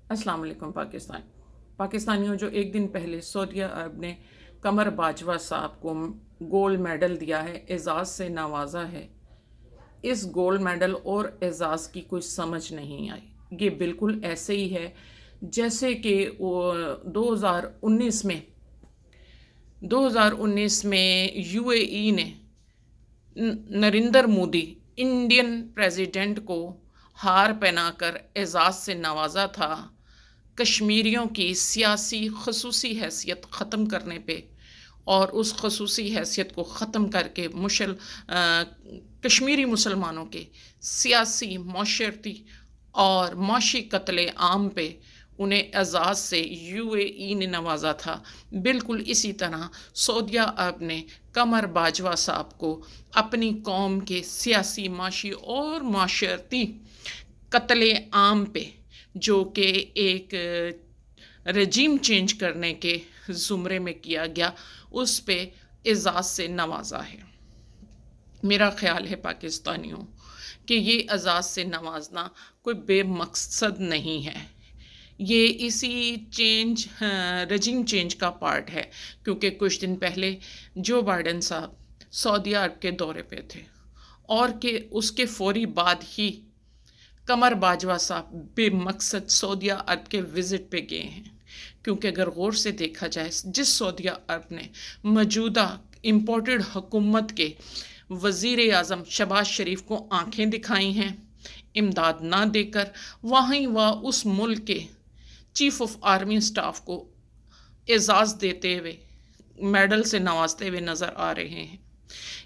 السلام علیکم پاکستانیوں، جو ایک دن پہلے سعودیہ عرب نے قمر باجوہ صاحب کو گولڈ میڈل دیا ہے، اعزاز سے نوازا ہے، اس گولڈ میڈل اور اعزاز کی کوئی سمجھ نہیں آئی۔ یہ بالکل ایسے ہی ہے جیسے کہ وہ 2019 میں یو اے ای نے نریندر مودی انڈین پریزیڈنٹ کو ہار پہنا کر اعزاز سے نوازا تھا، کشمیریوں کی سیاسی خصوصی حیثیت ختم کرنے پہ، اور اس خصوصی حیثیت کو ختم کر کے کشمیری مسلمانوں کے سیاسی، معاشرتی اور معاشی قتل عام پہ انہیں اعزاز سے یو اے ای نے نوازا تھا۔ بالکل اسی طرح سعودیہ عرب نے قمر باجوہ صاحب کو اپنی قوم کے سیاسی، معاشی اور معاشرتی قتل عام پہ، جو کہ ایک رجیم چینج کرنے کے زمرے میں کیا گیا، اس پہ اعزاز سے نوازا ہے۔ میرا خیال ہے پاکستانیوں کہ یہ اعزاز سے نوازنا کوئی بے مقصد نہیں ہے، یہ اسی رجیم چینج کا پارٹ ہے، کیونکہ کچھ دن پہلے جو بائیڈن صاحب سعودیہ عرب کے دورے پہ تھے، اور کہ اس کے فوری بعد ہی قمر باجوہ صاحب بے مقصد سعودیہ عرب کے وزٹ پہ گئے ہیں۔ کیونکہ اگر غور سے دیکھا جائے، جس سعودیہ عرب نے موجودہ امپورٹڈ حکومت کے وزیر اعظم شہباز شریف کو آنکھیں دکھائی ہیں امداد نہ دے کر، وہیں وہ اس ملک کے چیف آف آرمی اسٹاف کو اعزاز دیتے ہوئے، میڈل سے نوازتے ہوئے نظر آ رہے ہیں۔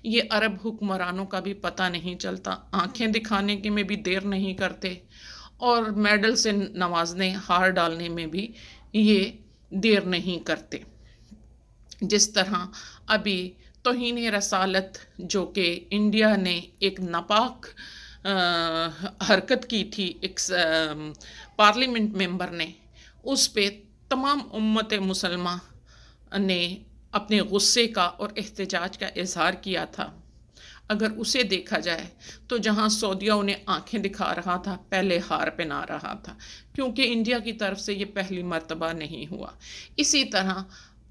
یہ عرب حکمرانوں کا بھی پتہ نہیں چلتا، آنکھیں دکھانے کے میں بھی دیر نہیں کرتے، اور میڈل سے نوازنے، ہار ڈالنے میں بھی یہ دیر نہیں کرتے۔ جس طرح ابھی توہین رسالت، جو کہ انڈیا نے ایک ناپاک حرکت کی تھی ایک پارلیمنٹ ممبر نے، اس پہ تمام امت مسلمہ نے اپنے غصے کا اور احتجاج کا اظہار کیا تھا۔ اگر اسے دیکھا جائے تو جہاں سعودیہ انہیں آنکھیں دکھا رہا تھا، پہلے ہار پہنا رہا تھا، کیونکہ انڈیا کی طرف سے یہ پہلی مرتبہ نہیں ہوا۔ اسی طرح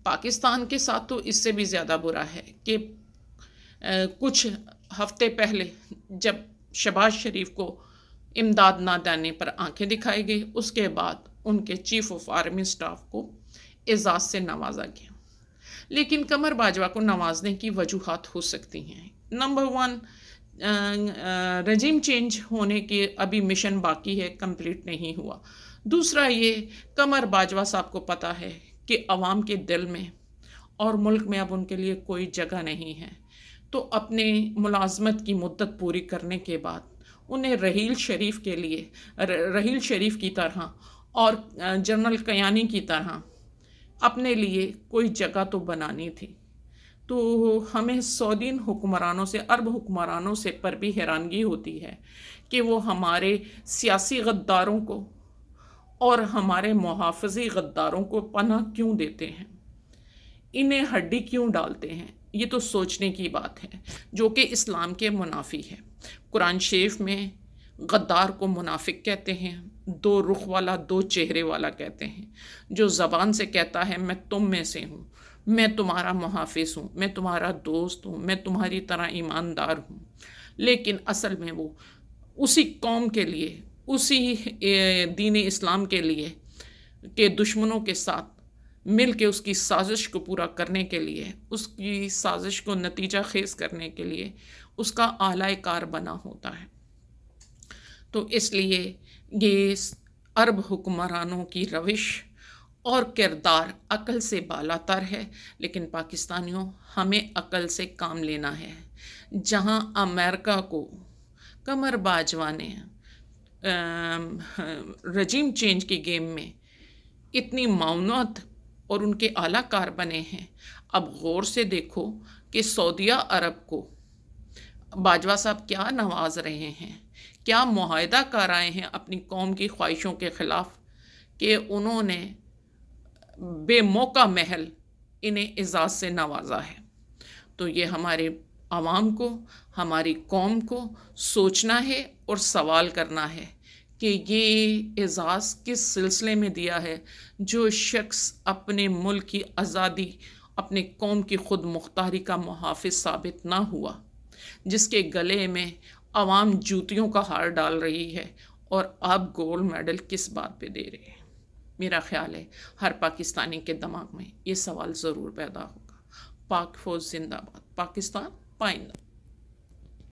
پاکستان کے ساتھ تو اس سے بھی زیادہ برا ہے کہ کچھ ہفتے پہلے جب شہباز شریف کو امداد نہ دینے پر آنکھیں دکھائی گئی، اس کے بعد ان کے چیف آف آرمی اسٹاف کو اعزاز سے نوازا گیا۔ لیکن قمر باجوہ کو نوازنے کی وجوہات ہو سکتی ہیں۔ نمبر 1، رجیم چینج ہونے کے ابھی مشن باقی ہے، کمپلیٹ نہیں ہوا۔ دوسرا، یہ قمر باجوہ صاحب کو پتہ ہے کہ عوام کے دل میں اور ملک میں اب ان کے لیے کوئی جگہ نہیں ہے، تو اپنے ملازمت کی مدت پوری کرنے کے بعد انہیں رحیل شریف کی طرح اور جنرل کیانی کی طرح اپنے لیے کوئی جگہ تو بنانی تھی۔ تو ہمیں سعودی حکمرانوں سے، عرب حکمرانوں سے پر بھی حیرانگی ہوتی ہے کہ وہ ہمارے سیاسی غداروں کو اور ہمارے محافظی غداروں کو پناہ کیوں دیتے ہیں، انہیں ہڈی کیوں ڈالتے ہیں۔ یہ تو سوچنے کی بات ہے، جو کہ اسلام کے منافی ہے۔ قرآن شریف میں غدار کو منافق کہتے ہیں، دو رخ والا، دو چہرے والا کہتے ہیں۔ جو زبان سے کہتا ہے میں تم میں سے ہوں، میں تمہارا محافظ ہوں، میں تمہارا دوست ہوں، میں تمہاری طرح ایماندار ہوں، لیکن اصل میں وہ اسی قوم کے لیے، اسی دین اسلام کے لیے کہ دشمنوں کے ساتھ مل کے اس کی سازش کو پورا کرنے کے لیے، اس کی سازش کو نتیجہ خیز کرنے کے لیے اس کا اعلی کار بنا ہوتا ہے۔ تو اس لیے یہ عرب حکمرانوں کی روش اور کردار عقل سے بالاتر ہے، لیکن پاکستانیوں، ہمیں عقل سے کام لینا ہے۔ جہاں امریکہ کو قمر باجوہ نے رجیم چینج کی گیم میں اتنی معاونت اور ان کے اعلیٰ کار بنے ہیں، اب غور سے دیکھو کہ سعودیہ عرب کو باجوہ صاحب کیا نواز رہے ہیں، کیا معاہدہ کر آئے ہیں اپنی قوم کی خواہشوں کے خلاف، کہ انہوں نے بے موقع محل انہیں اعزاز سے نوازا ہے۔ تو یہ ہمارے عوام کو، ہماری قوم کو سوچنا ہے اور سوال کرنا ہے کہ یہ اعزاز کس سلسلے میں دیا ہے؟ جو شخص اپنے ملک کی آزادی، اپنے قوم کی خود مختاری کا محافظ ثابت نہ ہوا، جس کے گلے میں عوام جوتیوں کا ہار ڈال رہی ہے، اور آپ گولڈ میڈل کس بات پہ دے رہے ہیں؟ میرا خیال ہے ہر پاکستانی کے دماغ میں یہ سوال ضرور پیدا ہوگا۔ پاک فوج زندہ باد، پاکستان پائندہ۔